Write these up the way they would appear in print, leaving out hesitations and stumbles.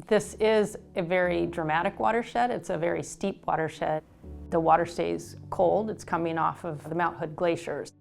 This is a very dramatic watershed. It's a very steep watershed. The water stays cold. It's coming off of the Mount Hood glaciers.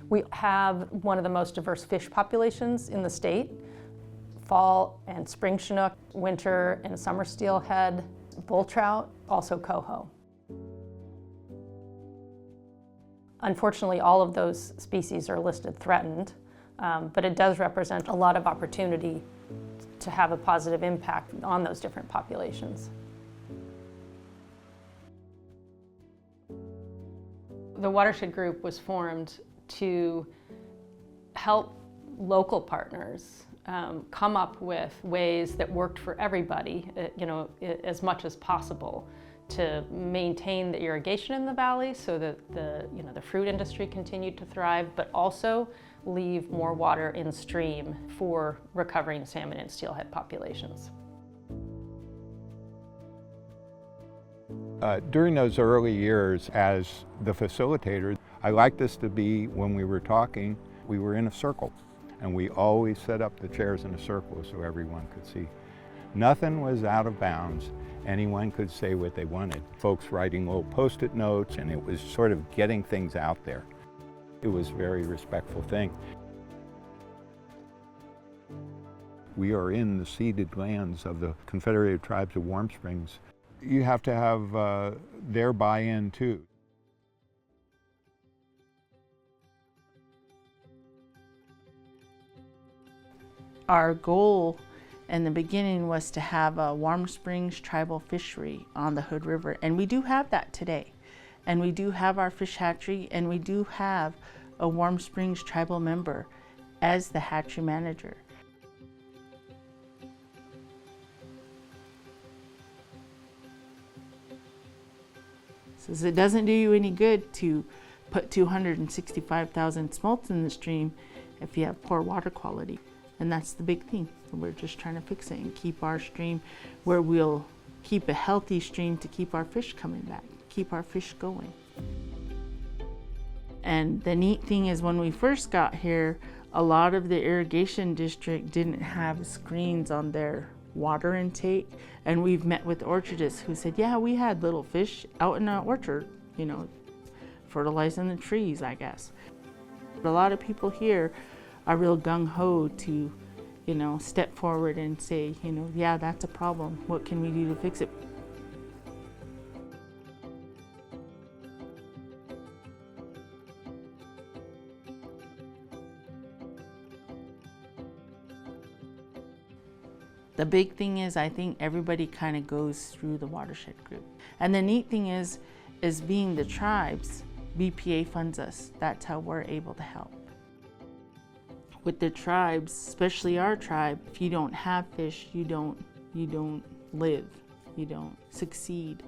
We have one of the most diverse fish populations in the state. Fall and spring chinook, winter and summer steelhead, bull trout, also coho. Unfortunately, all of those species are listed threatened, but it does represent a lot of opportunity to have a positive impact on those different populations. The Watershed Group was formed to help local partners come up with ways that worked for everybody, as much as possible, to maintain the irrigation in the valley so that the fruit industry continued to thrive, but also leave more water in stream for recovering salmon and steelhead populations. During those early years as the facilitator, I liked this to be, when we were talking, we were in a circle, and we always set up the chairs in a circle so everyone could see. Nothing was out of bounds. Anyone could say what they wanted. Folks writing little Post-it notes, and it was sort of getting things out there. It was a very respectful thing. We are in the ceded lands of the Confederated Tribes of Warm Springs. You have to have their buy-in too. Our goal in the beginning was to have a Warm Springs tribal fishery on the Hood River, and we do have that today. And we do have our fish hatchery, and we do have a Warm Springs tribal member as the hatchery manager. Says it doesn't do you any good to put 265,000 smolts in the stream if you have poor water quality. And that's the big thing. We're just trying to fix it and keep our stream where we'll keep a healthy stream to keep our fish coming back, keep our fish going. And the neat thing is, when we first got here, a lot of the irrigation district didn't have screens on their water intake. And we've met with orchardists who said, yeah, we had little fish out in our orchard, fertilizing the trees, I guess. But a lot of people here are real gung-ho to, step forward and say, yeah, that's a problem. What can we do to fix it? The big thing is, I think everybody kind of goes through the Watershed Group. And the neat thing is being the tribes, BPA funds us. That's how we're able to help. With the tribes, especially our tribe, if you don't have fish, you don't live, you don't succeed.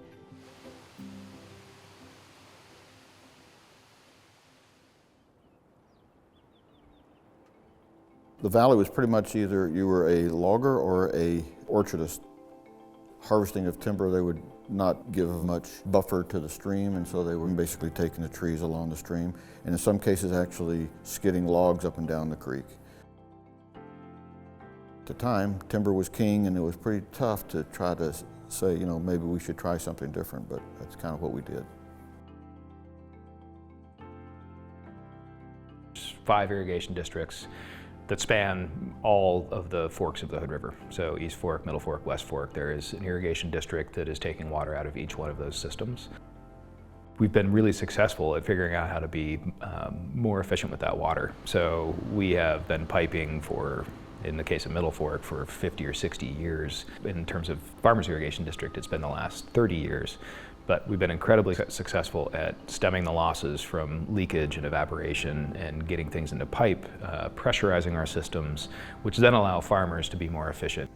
The valley was pretty much either you were a logger or a orchardist. Harvesting of timber, they would not give much buffer to the stream, and so they were basically taking the trees along the stream, and in some cases actually skidding logs up and down the creek. At the time, timber was king, and it was pretty tough to try to say, maybe we should try something different, but that's kind of what we did. 5 irrigation districts that span all of the forks of the Hood River. So East Fork, Middle Fork, West Fork. There is an irrigation district that is taking water out of each one of those systems. We've been really successful at figuring out how to be more efficient with that water. So we have been piping for, in the case of Middle Fork, for 50 or 60 years. In terms of Farmers Irrigation District, it's been the last 30 years. But we've been incredibly successful at stemming the losses from leakage and evaporation and getting things into pipe, pressurizing our systems, which then allow farmers to be more efficient.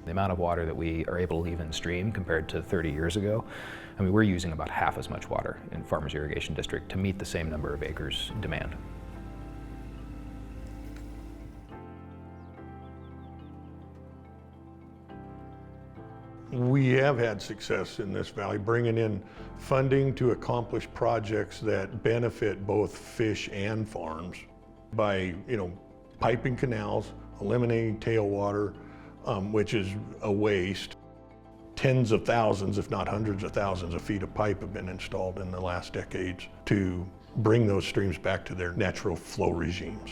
The amount of water that we are able to leave in stream compared to 30 years ago, we're using about half as much water in Farmers Irrigation District to meet the same number of acres demand. We have had success in this valley, bringing in funding to accomplish projects that benefit both fish and farms by, piping canals, eliminating tailwater, which is a waste. Tens of thousands, if not hundreds of thousands of feet of pipe have been installed in the last decades to bring those streams back to their natural flow regimes.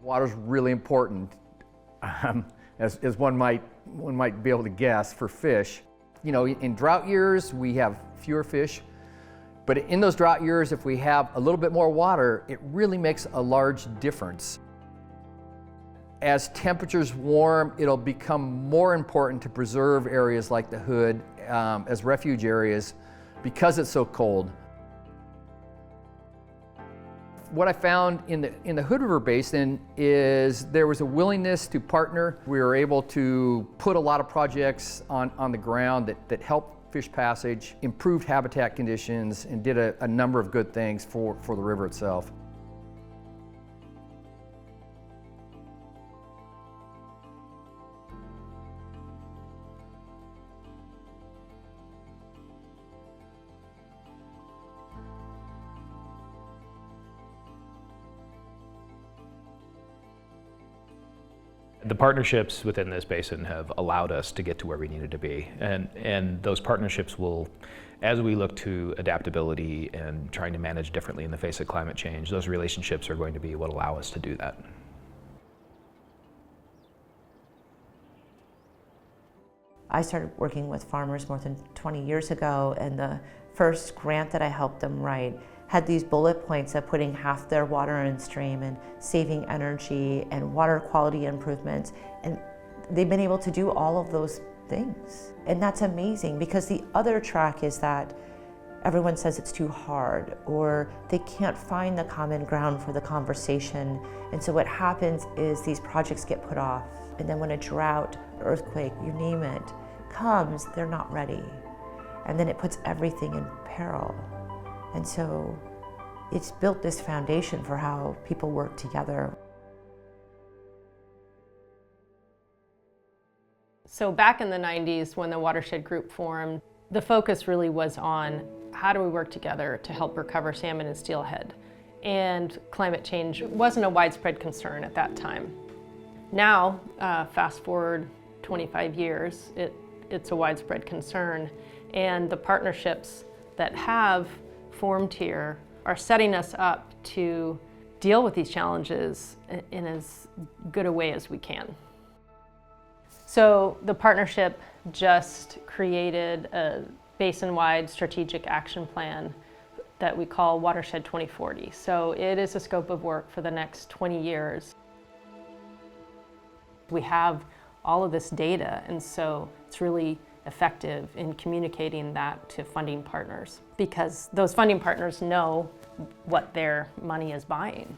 Water's really important, as one might be able to guess, for fish. You know, in drought years, we have fewer fish, but in those drought years, if we have a little bit more water, it really makes a large difference. As temperatures warm, it'll become more important to preserve areas like the Hood as refuge areas because it's so cold. What I found in the Hood River Basin is there was a willingness to partner. We were able to put a lot of projects on the ground that helped fish passage, improved habitat conditions, and did a number of good things for the river itself. The partnerships within this basin have allowed us to get to where we needed to be. And those partnerships will, as we look to adaptability and trying to manage differently in the face of climate change, those relationships are going to be what allow us to do that. I started working with farmers more than 20 years ago, and the first grant that I helped them write had these bullet points of putting half their water in stream and saving energy and water quality improvements. And they've been able to do all of those things. And that's amazing, because the other track is that everyone says it's too hard, or they can't find the common ground for the conversation. And so what happens is these projects get put off. And then when a drought, earthquake, you name it, comes, they're not ready. And then it puts everything in peril. And so it's built this foundation for how people work together. So back in the 90s, when the Watershed Group formed, the focus really was on how do we work together to help recover salmon and steelhead. And climate change wasn't a widespread concern at that time. Now, fast forward 25 years, it's a widespread concern. And the partnerships that have formed here are setting us up to deal with these challenges in as good a way as we can. So the partnership just created a basin-wide strategic action plan that we call Watershed 2040. So it is a scope of work for the next 20 years. We have all of this data, and so it's really effective in communicating that to funding partners, because those funding partners know what their money is buying.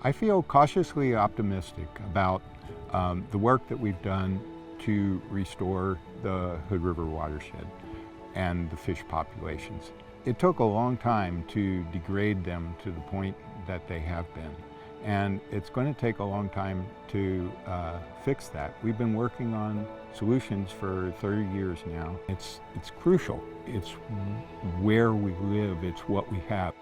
I feel cautiously optimistic about the work that we've done to restore the Hood River watershed and the fish populations. It took a long time to degrade them to the point that they have been. And it's going to take a long time to fix that. We've been working on solutions for 30 years now. It's crucial. It's where we live. It's what we have.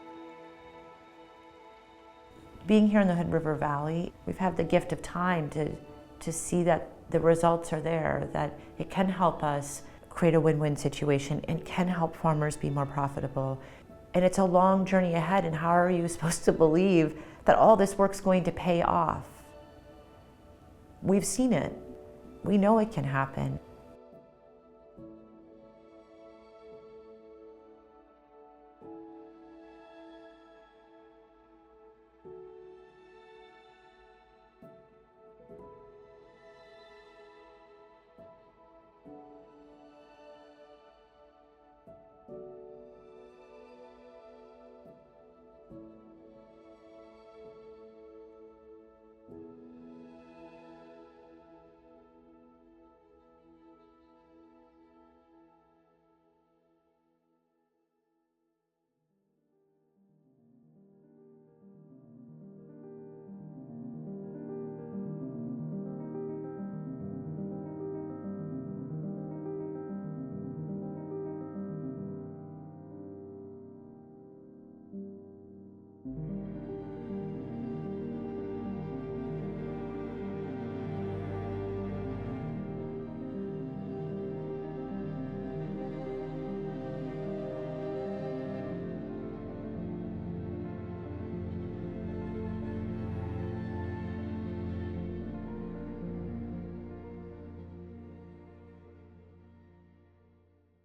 Being here in the Hood River Valley, we've had the gift of time to see that the results are there, that it can help us create a win-win situation and can help farmers be more profitable. And it's a long journey ahead, and how are you supposed to believe that all this work's going to pay off? We've seen it. We know it can happen.